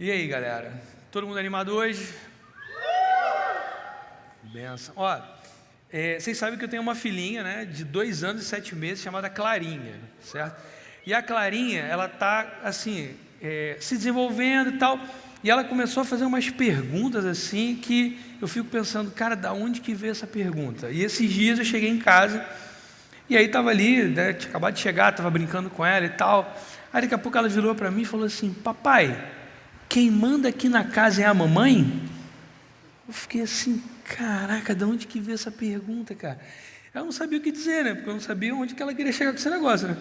E aí, galera? Todo mundo animado hoje? Benção. Ó, vocês sabem que eu tenho uma filhinha, né, de 2 anos e 7 meses, chamada Clarinha, certo? E a Clarinha, ela tá, assim, se desenvolvendo e tal, e ela começou a fazer umas perguntas, assim, que eu fico pensando, cara, da onde que veio essa pergunta? E esses dias eu cheguei em casa, e aí tava ali, né, tinha acabado de chegar, tava brincando com ela e tal, aí daqui a pouco ela virou para mim e falou assim: papai, quem manda aqui na casa é a mamãe? Eu fiquei assim, caraca, de onde que veio essa pergunta, cara? Eu não sabia o que dizer, né? Porque eu não sabia onde que ela queria chegar com esse negócio, né?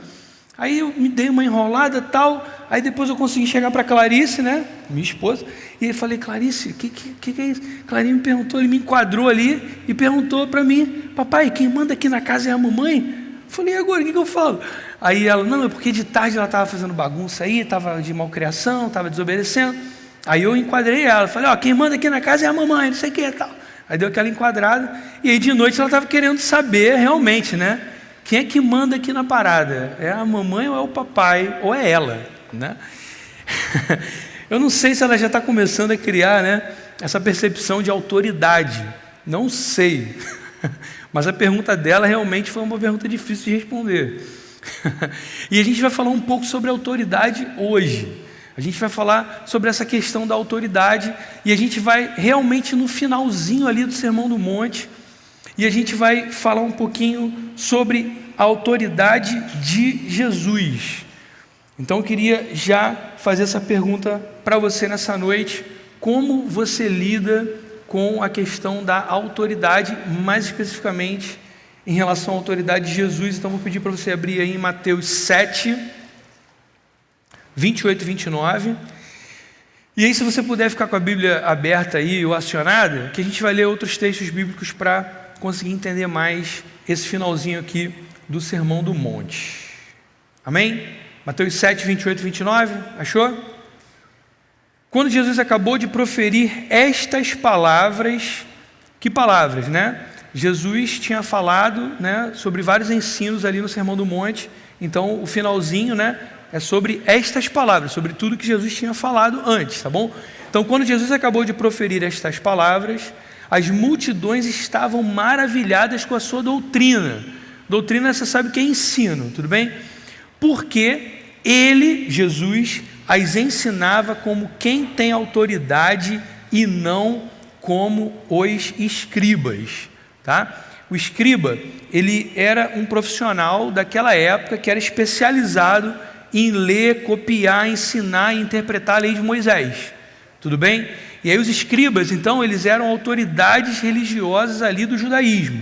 Aí eu me dei uma enrolada e tal, aí depois eu consegui chegar para Clarice, né, minha esposa, e eu falei: Clarice, o que é isso? Clarinha me perguntou, ele me enquadrou ali e perguntou para mim: papai, quem manda aqui na casa é a mamãe? Eu falei: e agora, o que eu falo? Aí ela: não, é porque de tarde ela estava fazendo bagunça aí, estava de malcriação, estava desobedecendo. Aí eu enquadrei ela, falei: ó, quem manda aqui na casa é a mamãe, não sei o que e tal. Aí deu aquela enquadrada, e aí de noite ela estava querendo saber realmente, né, quem é que manda aqui na parada? É a mamãe ou é o papai? Ou é ela, né? Eu não sei se ela já está começando a criar, né, essa percepção de autoridade. Não sei. Mas a pergunta dela realmente foi uma pergunta difícil de responder. E a gente vai falar um pouco sobre autoridade hoje. A gente vai falar sobre essa questão da autoridade, e a gente vai realmente no finalzinho ali do Sermão do Monte, e a gente vai falar um pouquinho sobre a autoridade de Jesus. Então eu queria já fazer essa pergunta para você nessa noite: como você lida com a questão da autoridade, mais especificamente em relação à autoridade de Jesus? Então vou pedir para você abrir aí em Mateus 7, 28 e 29. E aí, se você puder ficar com a Bíblia aberta aí ou acionada, que a gente vai ler outros textos bíblicos para conseguir entender mais esse finalzinho aqui do Sermão do Monte. Amém? Mateus 7, 28 e 29, achou? Quando Jesus acabou de proferir estas palavras, que palavras, né? Jesus tinha falado, né, sobre vários ensinos ali no Sermão do Monte. Então o finalzinho, né, é sobre estas palavras, sobre tudo que Jesus tinha falado antes, tá bom? Então quando Jesus acabou de proferir estas palavras, as multidões estavam maravilhadas com a sua doutrina. Doutrina, você sabe que é ensino, tudo bem? Porque ele, Jesus, as ensinava como quem tem autoridade e não como os escribas, tá? O escriba, ele era um profissional daquela época que era especializado em ler, copiar, ensinar e interpretar a lei de Moisés, tudo bem? E aí os escribas, então, eles eram autoridades religiosas ali do judaísmo,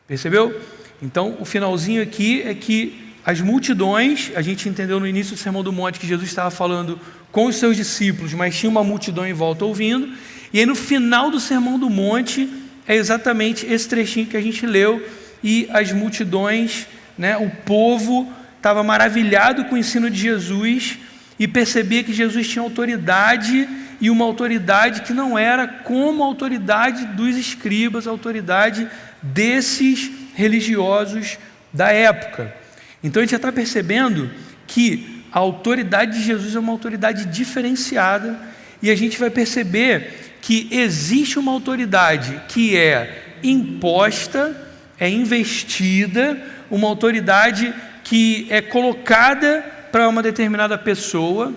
percebeu? Então o finalzinho aqui é que as multidões, a gente entendeu no início do Sermão do Monte que Jesus estava falando com os seus discípulos, mas tinha uma multidão em volta ouvindo, e aí no final do Sermão do Monte é exatamente esse trechinho que a gente leu, e as multidões, né, o povo estava maravilhado com o ensino de Jesus e percebia que Jesus tinha autoridade, e uma autoridade que não era como a autoridade dos escribas, a autoridade desses religiosos da época. Então a gente já está percebendo que a autoridade de Jesus é uma autoridade diferenciada, e a gente vai perceber que existe uma autoridade que é imposta, é investida, uma autoridade que é colocada para uma determinada pessoa,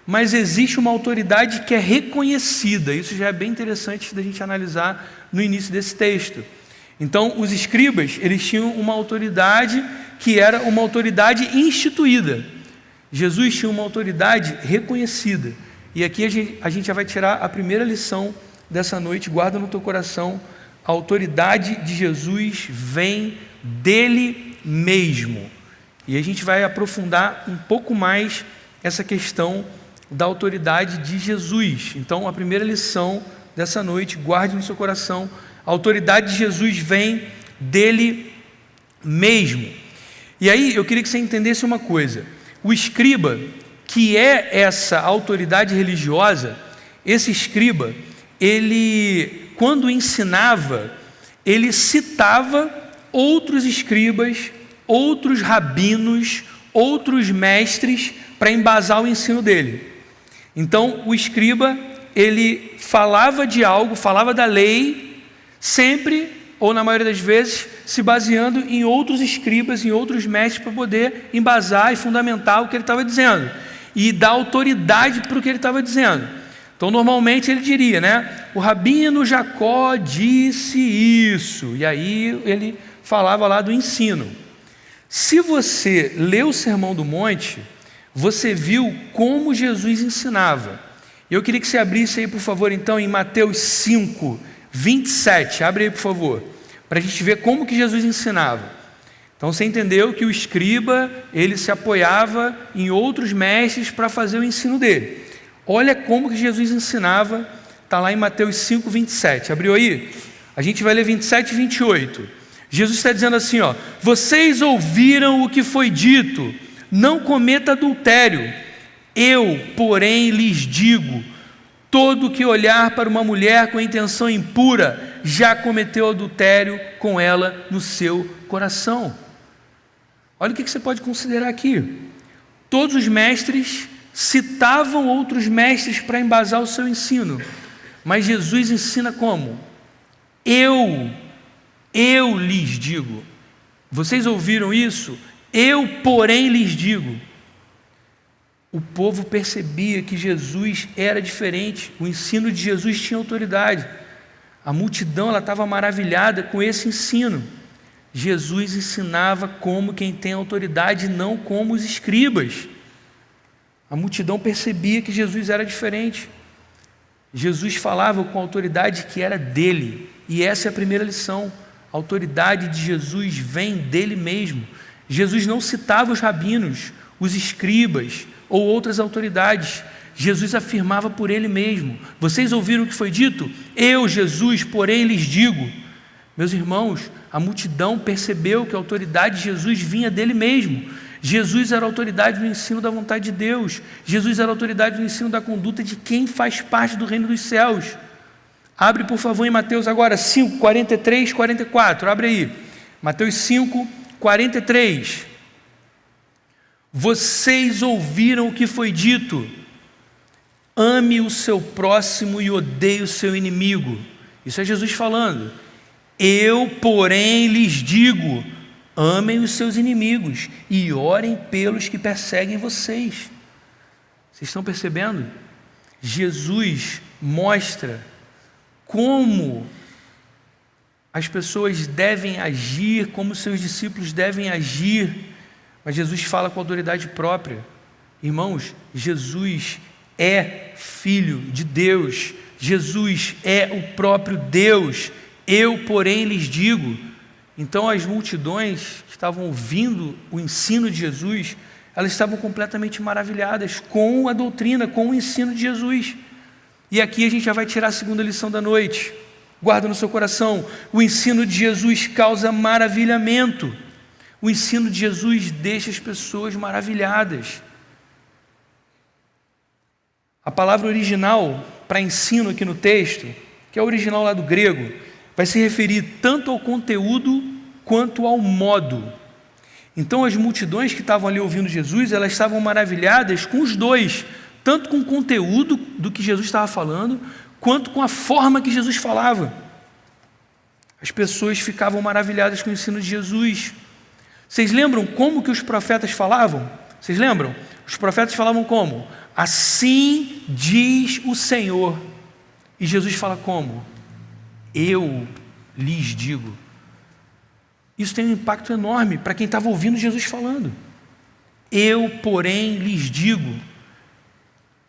mas existe uma autoridade que é reconhecida. Isso já é bem interessante da gente analisar no início desse texto. Então, os escribas, eles tinham uma autoridade que era uma autoridade instituída. Jesus tinha uma autoridade reconhecida. E aqui a gente já vai tirar a primeira lição dessa noite. Guarda no teu coração: a autoridade de Jesus vem dele mesmo. E a gente vai aprofundar um pouco mais essa questão da autoridade de Jesus. Então, a primeira lição dessa noite, guarde no seu coração: a autoridade de Jesus vem dele mesmo. E aí, eu queria que você entendesse uma coisa: o escriba, que é essa autoridade religiosa, esse escriba, ele, quando ensinava, ele citava outros escribas, outros rabinos, outros mestres, para embasar o ensino dele. Então, o escriba, ele falava de algo, falava da lei, sempre, ou na maioria das vezes, se baseando em outros escribas, em outros mestres, para poder embasar e fundamentar o que ele estava dizendo, e dar autoridade para o que ele estava dizendo. Então, normalmente ele diria, né? O rabino Jacó disse isso, e aí ele falava lá do ensino. Se você lê o Sermão do Monte, você viu como Jesus ensinava. Eu queria que você abrisse aí, por favor, então, em Mateus 5, 27. Abre aí, por favor, para a gente ver como que Jesus ensinava. Então, você entendeu que o escriba, ele se apoiava em outros mestres para fazer o ensino dele. Olha como que Jesus ensinava, está lá em Mateus 5, 27. Abriu aí? A gente vai ler 27 e 28. Jesus está dizendo assim, ó: vocês ouviram o que foi dito, não cometa adultério. Eu, porém, lhes digo, todo que olhar para uma mulher com intenção impura, já cometeu adultério com ela no seu coração. Olha o que você pode considerar aqui. Todos os mestres citavam outros mestres para embasar o seu ensino, mas Jesus ensina como? Eu lhes digo. Vocês ouviram isso? Eu, porém, lhes digo. O povo percebia que Jesus era diferente, o ensino de Jesus tinha autoridade. A multidão estava maravilhada com esse ensino. Jesus ensinava como quem tem autoridade, não como os escribas. A multidão percebia que Jesus era diferente. Jesus falava com a autoridade que era dele, e essa é a primeira lição. A autoridade de Jesus vem dele mesmo. Jesus não citava os rabinos, os escribas ou outras autoridades. Jesus afirmava por ele mesmo. Vocês ouviram o que foi dito? Eu, Jesus, porém lhes digo. Meus irmãos, a multidão percebeu que a autoridade de Jesus vinha dele mesmo. Jesus era a autoridade no ensino da vontade de Deus. Jesus era a autoridade no ensino da conduta de quem faz parte do reino dos céus. Abre, por favor, em Mateus agora 5, 43, 44. Abre aí. Mateus 5, 43. Vocês ouviram o que foi dito: ame o seu próximo e odeie o seu inimigo. Isso é Jesus falando. Eu, porém, lhes digo: amem os seus inimigos e orem pelos que perseguem vocês. Vocês estão percebendo? Jesus mostra como as pessoas devem agir, como seus discípulos devem agir, mas Jesus fala com autoridade própria. Irmãos, Jesus é Filho de Deus, Jesus é o próprio Deus. Eu, porém, lhes digo. Então as multidões que estavam ouvindo o ensino de Jesus, elas estavam completamente maravilhadas com a doutrina, com o ensino de Jesus. E aqui a gente já vai tirar a segunda lição da noite. Guarda no seu coração: o ensino de Jesus causa maravilhamento. O ensino de Jesus deixa as pessoas maravilhadas. A palavra original para ensino aqui no texto, que é o original lá do grego, vai se referir tanto ao conteúdo quanto ao modo. Então as multidões que estavam ali ouvindo Jesus, elas estavam maravilhadas com os dois, tanto com o conteúdo do que Jesus estava falando, quanto com a forma que Jesus falava. As pessoas ficavam maravilhadas com o ensino de Jesus. Vocês lembram como que os profetas falavam? Vocês lembram? Os profetas falavam como? Assim diz o Senhor. E Jesus fala como? Eu lhes digo. Isso tem um impacto enorme para quem estava ouvindo Jesus falando. Eu, porém, lhes digo.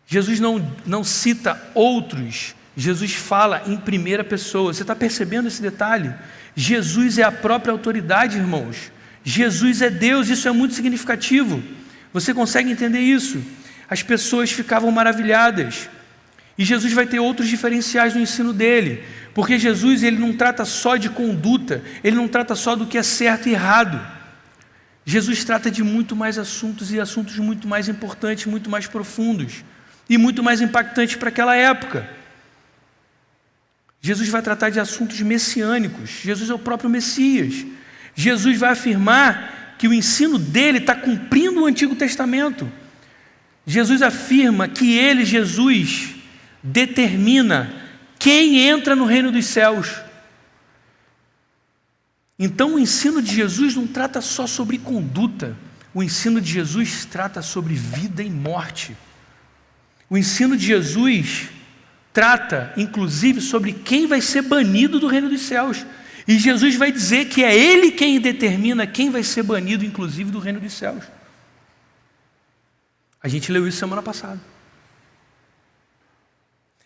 Jesus não cita outros, Jesus fala em primeira pessoa. Você está percebendo esse detalhe? Jesus é a própria autoridade, irmãos. Jesus é Deus, isso é muito significativo. Você consegue entender isso? As pessoas ficavam maravilhadas. E Jesus vai ter outros diferenciais no ensino dele, porque Jesus, ele não trata só de conduta, ele não trata só do que é certo e errado. Jesus trata de muito mais assuntos, e assuntos muito mais importantes, muito mais profundos e muito mais impactantes para aquela época. Jesus vai tratar de assuntos messiânicos. Jesus é o próprio Messias. Jesus vai afirmar que o ensino dele está cumprindo o Antigo Testamento. Jesus afirma que ele, Jesus, determina quem entra no reino dos céus. Então o ensino de Jesus não trata só sobre conduta, o ensino de Jesus trata sobre vida e morte. O ensino de Jesus trata, inclusive, sobre quem vai ser banido do reino dos céus. E Jesus vai dizer que é Ele quem determina quem vai ser banido, inclusive, do reino dos céus. A gente leu isso semana passada.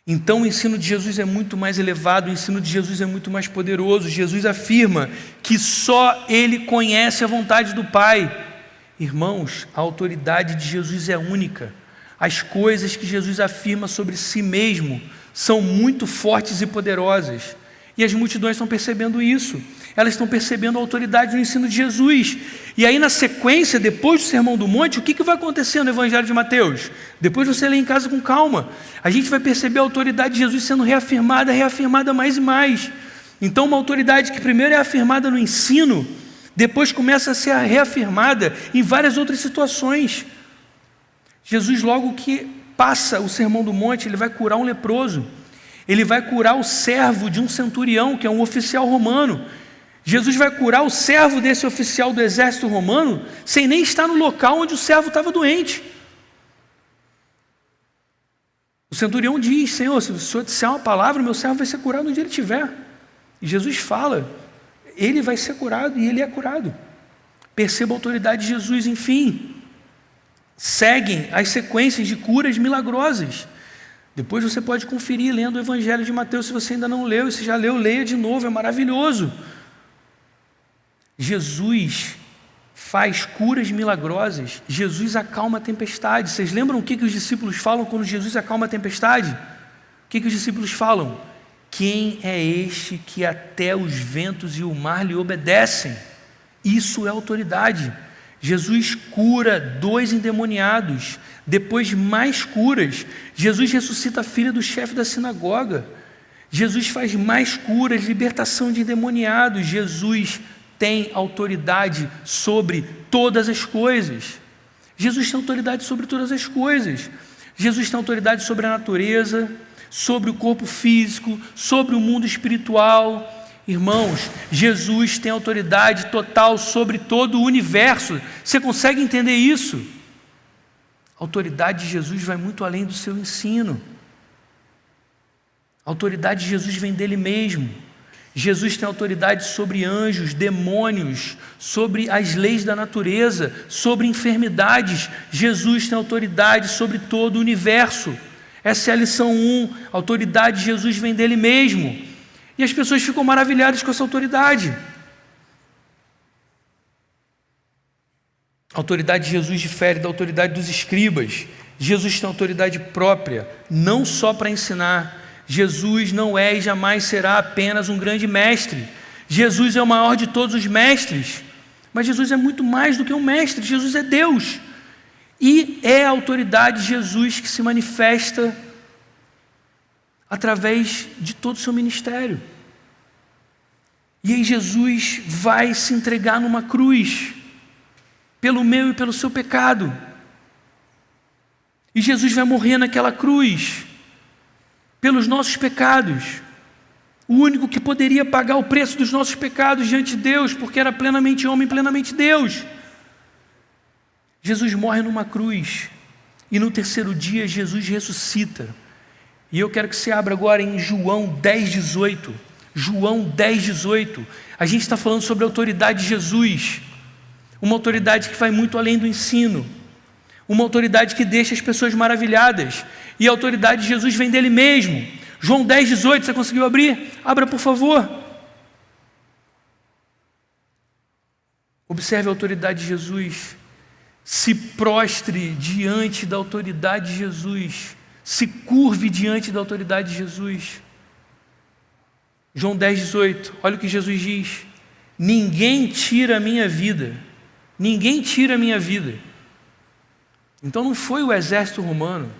Então o ensino de Jesus é muito mais elevado, o ensino de Jesus é muito mais poderoso. Jesus afirma que só Ele conhece a vontade do Pai. Irmãos, a autoridade de Jesus é única. As coisas que Jesus afirma sobre si mesmo são muito fortes e poderosas. E as multidões estão percebendo isso. Elas estão percebendo a autoridade no ensino de Jesus. E aí na sequência, depois do Sermão do Monte, o que vai acontecer no Evangelho de Mateus? Depois você lê em casa com calma. A gente vai perceber a autoridade de Jesus sendo reafirmada mais e mais. Então uma autoridade que primeiro é afirmada no ensino, depois começa a ser reafirmada em várias outras situações. Jesus, logo que passa o Sermão do Monte, ele vai curar um leproso. Ele vai curar o servo de um centurião, que é um oficial romano. Jesus vai curar o servo desse oficial do exército romano, sem nem estar no local onde o servo estava doente. O centurião diz: Senhor, se o Senhor disser uma palavra, meu servo vai ser curado onde ele estiver. E Jesus fala, ele vai ser curado e ele é curado. Perceba a autoridade de Jesus, enfim. Seguem as sequências de curas milagrosas. Depois você pode conferir lendo o Evangelho de Mateus, se você ainda não leu, e se já leu, leia de novo, é maravilhoso. Jesus faz curas milagrosas, Jesus acalma a tempestade. Vocês lembram o que os discípulos falam quando Jesus acalma a tempestade? O que os discípulos falam? Quem é este que até os ventos e o mar lhe obedecem? Isso é autoridade. Jesus cura 2 endemoniados, depois mais curas. Jesus ressuscita a filha do chefe da sinagoga. Jesus faz mais curas, libertação de endemoniados. Jesus tem autoridade sobre todas as coisas. Jesus tem autoridade sobre todas as coisas. Jesus tem autoridade sobre a natureza, sobre o corpo físico, sobre o mundo espiritual. Irmãos, Jesus tem autoridade total sobre todo o universo. Você consegue entender isso? A autoridade de Jesus vai muito além do seu ensino. A autoridade de Jesus vem dele mesmo. Jesus tem autoridade sobre anjos, demônios, sobre as leis da natureza, sobre enfermidades. Jesus tem autoridade sobre todo o universo. Essa é a lição 1. A autoridade de Jesus vem dele mesmo. E as pessoas ficam maravilhadas com essa autoridade. A autoridade de Jesus difere da autoridade dos escribas. Jesus tem autoridade própria, não só para ensinar. Jesus não é e jamais será apenas um grande mestre. Jesus é o maior de todos os mestres. Mas Jesus é muito mais do que um mestre. Jesus é Deus. E é a autoridade de Jesus que se manifesta através de todo o seu ministério. E aí Jesus vai se entregar numa cruz, pelo meu e pelo seu pecado. E Jesus vai morrer naquela cruz, pelos nossos pecados. O único que poderia pagar o preço dos nossos pecados diante de Deus, porque era plenamente homem, plenamente Deus. Jesus morre numa cruz, e no terceiro dia Jesus ressuscita. E eu quero que você abra agora em João 10:18. João 10:18. A gente está falando sobre a autoridade de Jesus. Uma autoridade que vai muito além do ensino. Uma autoridade que deixa as pessoas maravilhadas. E a autoridade de Jesus vem dele mesmo. João 10:18, você conseguiu abrir? Abra, por favor. Observe a autoridade de Jesus. Se prostre diante da autoridade de Jesus. Se curve diante da autoridade de Jesus. João 10:18, olha o que Jesus diz: ninguém tira a minha vida. Ninguém tira a minha vida. Então não foi o exército romano,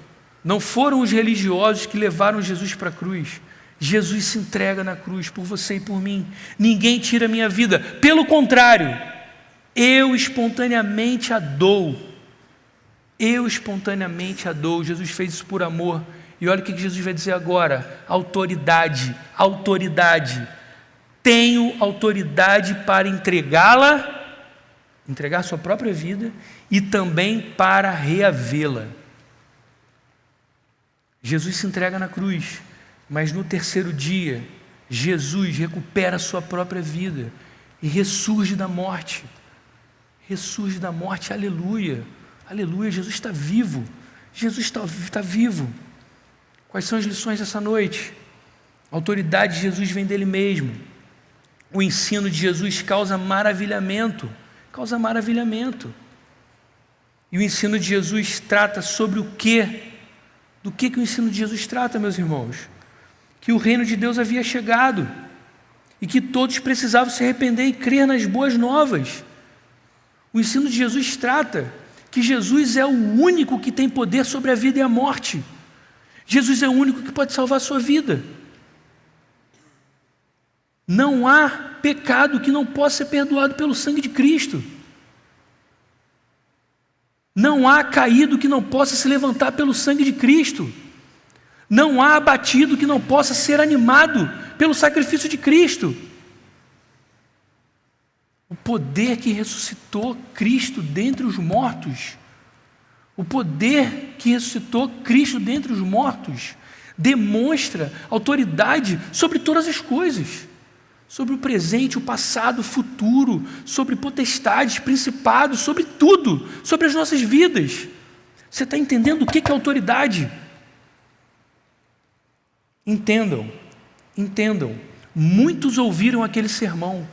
não foram os religiosos que levaram Jesus para a cruz. Jesus se entrega na cruz por você e por mim. Ninguém tira a minha vida. Pelo contrário, eu espontaneamente a dou. eu espontaneamente a dou. Jesus fez isso por amor. E olha o que Jesus vai dizer agora: autoridade, autoridade. Tenho autoridade para entregá-la, entregar sua própria vida e também para reavê-la. Jesus se entrega na cruz, mas no terceiro dia, Jesus recupera a sua própria vida e ressurge da morte. Ressurge da morte, aleluia, aleluia, Jesus está vivo, Jesus está vivo. Quais são as lições dessa noite? A autoridade de Jesus vem dele mesmo. O ensino de Jesus causa maravilhamento, causa maravilhamento. E o ensino de Jesus trata sobre o quê? Do que o ensino de Jesus trata, meus irmãos? Que o reino de Deus havia chegado e que todos precisavam se arrepender e crer nas boas novas. O ensino de Jesus trata que Jesus é o único que tem poder sobre a vida e a morte. Jesus é o único que pode salvar a sua vida. Não há pecado que não possa ser perdoado pelo sangue de Cristo. Não há caído que não possa se levantar pelo sangue de Cristo. Não há abatido que não possa ser animado pelo sacrifício de Cristo. O poder que ressuscitou Cristo dentre os mortos, o poder que ressuscitou Cristo dentre os mortos, demonstra autoridade sobre todas as coisas, sobre o presente, o passado, o futuro, sobre potestades, principados, sobre tudo, sobre as nossas vidas. Você está entendendo o que é autoridade? Entendam, entendam. Muitos ouviram aquele sermão,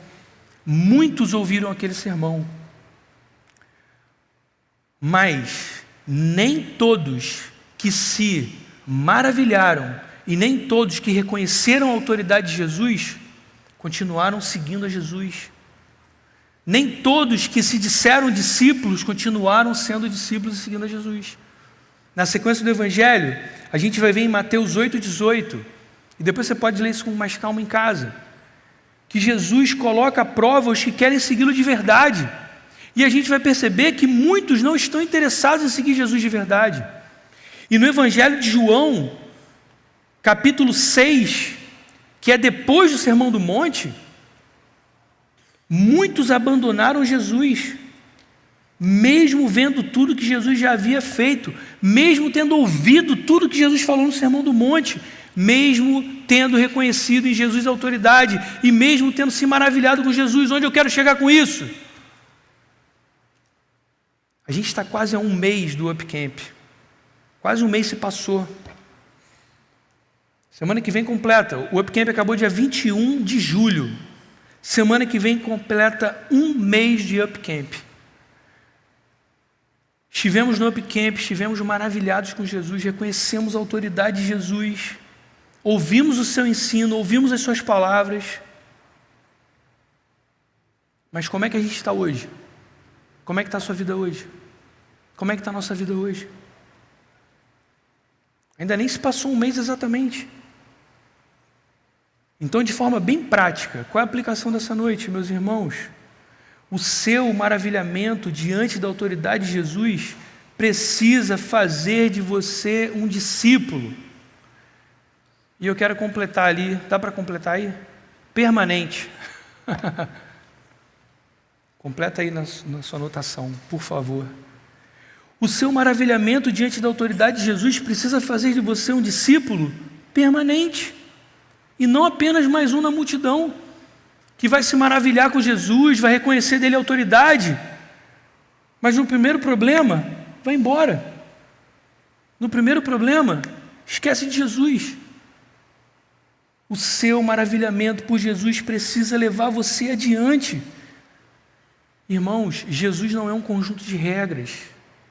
mas nem todos que se maravilharam e nem todos que reconheceram a autoridade de Jesus continuaram seguindo a Jesus. Nem todos que se disseram discípulos continuaram sendo discípulos e seguindo a Jesus. Na sequência do Evangelho, a gente vai ver em Mateus 8,18, e depois você pode ler isso com mais calma em casa, que Jesus coloca à prova os que querem segui-lo de verdade. E a gente vai perceber que muitos não estão interessados em seguir Jesus de verdade. E no Evangelho de João, capítulo 6, que é depois do Sermão do Monte, muitos abandonaram Jesus, mesmo vendo tudo que Jesus já havia feito, mesmo tendo ouvido tudo que Jesus falou no Sermão do Monte, mesmo tendo reconhecido em Jesus a autoridade, e mesmo tendo se maravilhado com Jesus. Onde eu quero chegar com isso? A gente está quase a um mês do Upcamp, quase um mês se passou. Semana que vem completa, o Upcamp acabou dia 21 de julho, semana que vem completa um mês de Upcamp. Estivemos no Upcamp, estivemos maravilhados com Jesus, reconhecemos a autoridade de Jesus, ouvimos o seu ensino, ouvimos as suas palavras. Mas como é que a gente está hoje? Como é que está a sua vida hoje? Como é que está a nossa vida hoje? Ainda nem se passou um mês exatamente. Então, de forma bem prática, qual é a aplicação dessa noite, meus irmãos? O seu maravilhamento diante da autoridade de Jesus precisa fazer de você um discípulo. E eu quero completar ali, dá para completar aí? Permanente. Completa aí na sua anotação, por favor. O seu maravilhamento diante da autoridade de Jesus precisa fazer de você um discípulo permanente. E não apenas mais um na multidão, que vai se maravilhar com Jesus, vai reconhecer dele a autoridade, mas no primeiro problema, vai embora. No primeiro problema, esquece de Jesus. O seu maravilhamento por Jesus precisa levar você adiante. Irmãos, Jesus não é um conjunto de regras.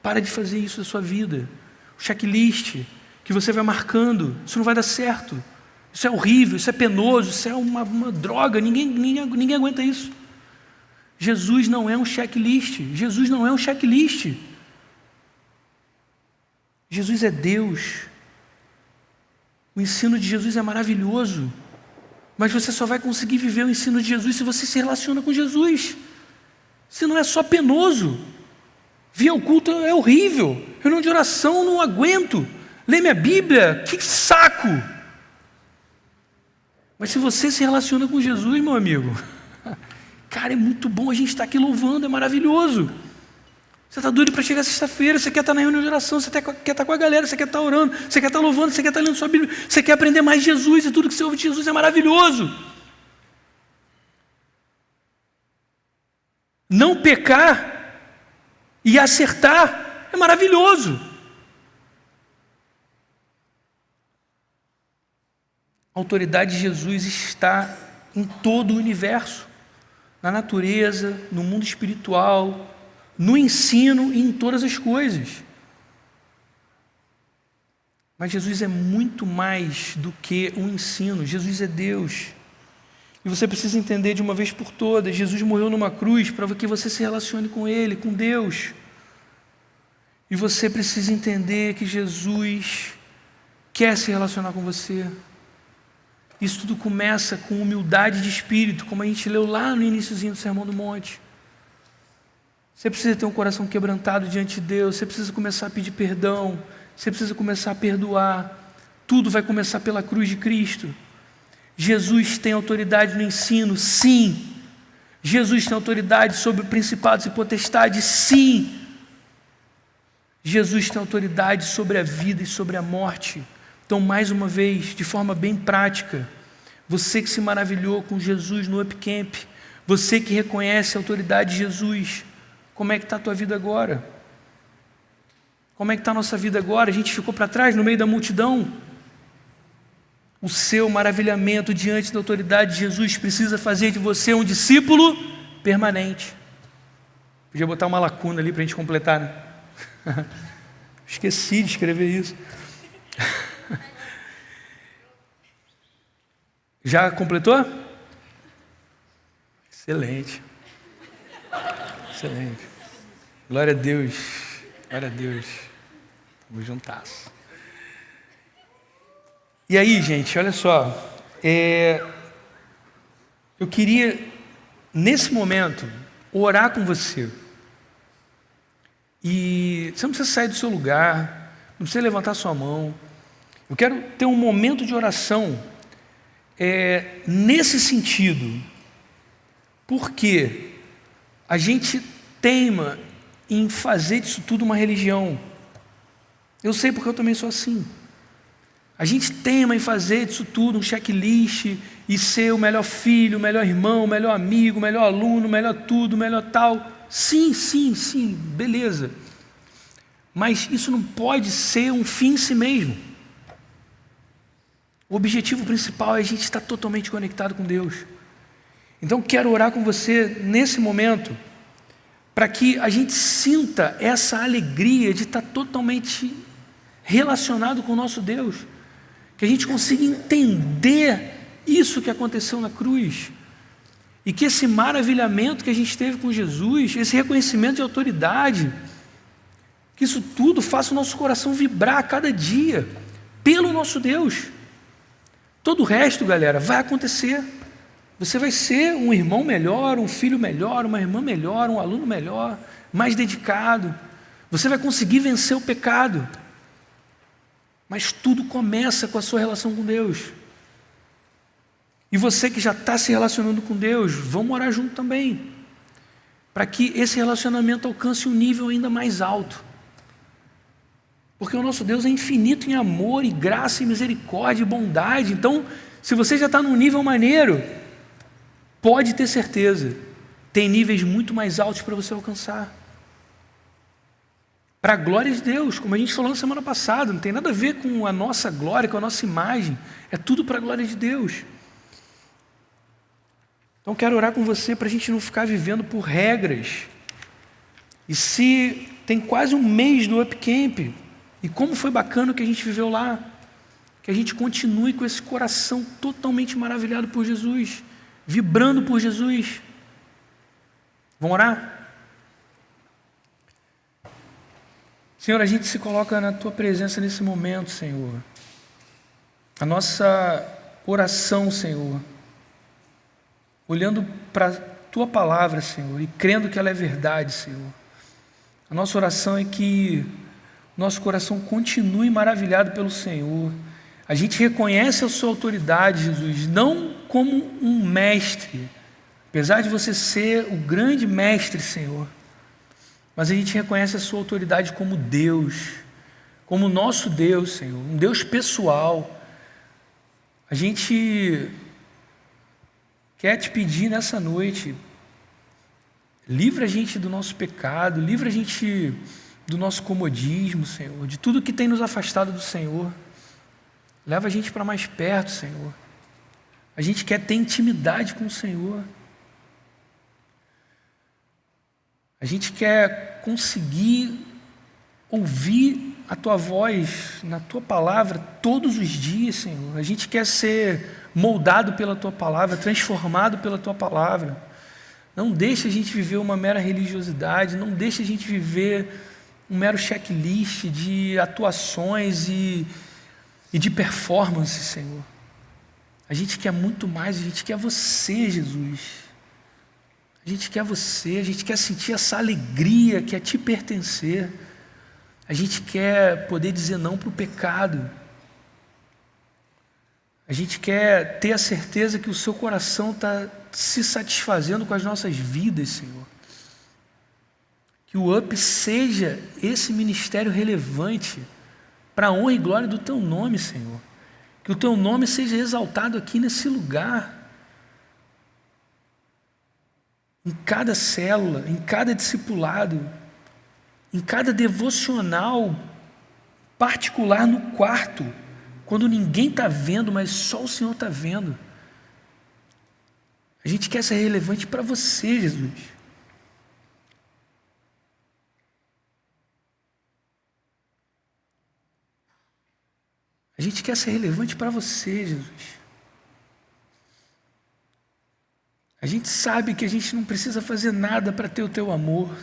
Para de fazer isso na sua vida. O checklist que você vai marcando, isso não vai dar certo. Isso é horrível, isso é penoso, isso é uma droga, ninguém aguenta isso. Jesus não é um checklist, Jesus não é um checklist. Jesus é Deus. O ensino de Jesus é maravilhoso, mas você só vai conseguir viver o ensino de Jesus se você se relaciona com Jesus. Se não é só penoso, Vir ao culto é horrível. Reunião de oração não aguento. Ler minha Bíblia, que saco. Mas se você se relaciona com Jesus, meu amigo, cara, é muito bom a gente estar aqui louvando, é maravilhoso. Você está doido para chegar sexta-feira, você quer estar na reunião de oração, você quer estar com a galera, você quer estar orando, você quer estar louvando, você quer estar lendo sua Bíblia, você quer aprender mais de Jesus, e tudo que você ouve de Jesus é maravilhoso. Não pecar e acertar é maravilhoso. A autoridade de Jesus está em todo o universo, na natureza, no mundo espiritual, no ensino e em todas as coisas. Mas Jesus é muito mais do que um ensino. Jesus é Deus. E você precisa entender de uma vez por todas, Jesus morreu numa cruz para que você se relacione com Ele, com Deus. E você precisa entender que Jesus quer se relacionar com você. Isso tudo começa com humildade de espírito, como a gente leu lá no iniciozinho do Sermão do Monte. Você precisa ter um coração quebrantado diante de Deus, você precisa começar a pedir perdão, você precisa começar a perdoar. Tudo vai começar pela cruz de Cristo. Jesus tem autoridade no ensino, sim. Jesus tem autoridade sobre principados e potestades, sim. Jesus tem autoridade sobre a vida e sobre a morte. Então, mais uma vez, de forma bem prática, você que se maravilhou com Jesus no Upcamp, você que reconhece a autoridade de Jesus, como é que está a tua vida agora? Como é que está a nossa vida agora? A gente ficou para trás no meio da multidão? O seu maravilhamento diante da autoridade de Jesus precisa fazer de você um discípulo permanente. Podia botar uma lacuna ali para a gente completar, né? Esqueci de escrever isso. Já completou? Excelente. Excelente. Glória a Deus. Glória a Deus. Vamos juntar-se. E aí, gente, olha só. Eu queria, nesse momento, orar com você. E você não precisa sair do seu lugar, não precisa levantar sua mão. Eu quero ter um momento de oração nesse sentido, porque a gente teima em fazer disso tudo uma religião. Eu sei porque eu também sou assim. A gente teima em fazer disso tudo um checklist e ser o melhor filho, o melhor irmão, o melhor amigo, o melhor aluno, o melhor tudo, o melhor tal. Sim, sim, sim, beleza. Mas isso não pode ser um fim em si mesmo. O objetivo principal é a gente estar totalmente conectado com Deus. Então quero orar com você nesse momento, para que a gente sinta essa alegria de estar totalmente relacionado com o nosso Deus, que a gente consiga entender isso que aconteceu na cruz, e que esse maravilhamento que a gente teve com Jesus, esse reconhecimento de autoridade, que isso tudo faça o nosso coração vibrar a cada dia, pelo nosso Deus. Todo o resto, galera, vai acontecer. Você vai ser um irmão melhor, um filho melhor, uma irmã melhor, um aluno melhor, mais dedicado. Você vai conseguir vencer o pecado. Mas tudo começa com a sua relação com Deus. E você que já está se relacionando com Deus, vamos orar junto também, para que esse relacionamento alcance um nível ainda mais alto. Porque o nosso Deus é infinito em amor, e graça, e misericórdia, e bondade. Então, se você já está num nível maneiro, pode ter certeza, tem níveis muito mais altos para você alcançar. Para a glória de Deus, como a gente falou na semana passada, não tem nada a ver com a nossa glória, com a nossa imagem, é tudo para a glória de Deus. Então quero orar com você para a gente não ficar vivendo por regras. E se tem quase um mês do Upcamp, e como foi bacana o que a gente viveu lá, que a gente continue com esse coração totalmente maravilhado por Jesus, vibrando por Jesus. Vamos orar? Senhor, a gente se coloca na Tua presença nesse momento, Senhor. A nossa oração, Senhor, olhando para a Tua palavra, Senhor, e crendo que ela é verdade, Senhor. A nossa oração é que nosso coração continue maravilhado pelo Senhor. A gente reconhece a sua autoridade, Jesus, não como um mestre, apesar de você ser o grande mestre, Senhor, mas a gente reconhece a sua autoridade como Deus, como nosso Deus, Senhor, um Deus pessoal. A gente quer te pedir nessa noite, livra a gente do nosso pecado, livra a gente do nosso comodismo, Senhor, de tudo que tem nos afastado do Senhor. Leva a gente para mais perto, Senhor. A gente quer ter intimidade com o Senhor. A gente quer conseguir ouvir a Tua voz na Tua palavra todos os dias, Senhor. A gente quer ser moldado pela Tua palavra, transformado pela Tua palavra. Não deixa a gente viver uma mera religiosidade, não deixa a gente viver um mero checklist de atuações e de performance, Senhor. A gente quer muito mais, a gente quer você, Jesus. A gente quer você, a gente quer sentir essa alegria que é te pertencer. A gente quer poder dizer não para o pecado. A gente quer ter a certeza que o seu coração está se satisfazendo com as nossas vidas, Senhor. Que o UP seja esse ministério relevante para a honra e glória do Teu nome, Senhor. Que o Teu nome seja exaltado aqui nesse lugar. Em cada célula, em cada discipulado, em cada devocional particular no quarto, quando ninguém está vendo, mas só o Senhor está vendo. A gente quer ser relevante para você, Jesus. A gente quer ser relevante para você, Jesus. A gente sabe que a gente não precisa fazer nada para ter o Teu amor.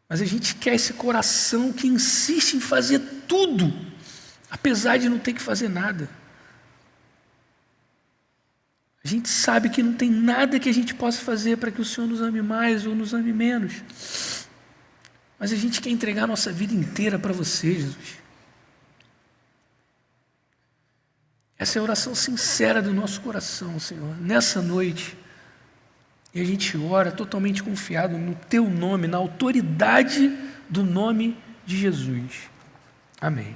Mas a gente quer esse coração que insiste em fazer tudo, apesar de não ter que fazer nada. A gente sabe que não tem nada que a gente possa fazer para que o Senhor nos ame mais ou nos ame menos. Mas a gente quer entregar a nossa vida inteira para você, Jesus. Essa é a oração sincera do nosso coração, Senhor, nessa noite. E a gente ora totalmente confiado no Teu nome, na autoridade do nome de Jesus. Amém.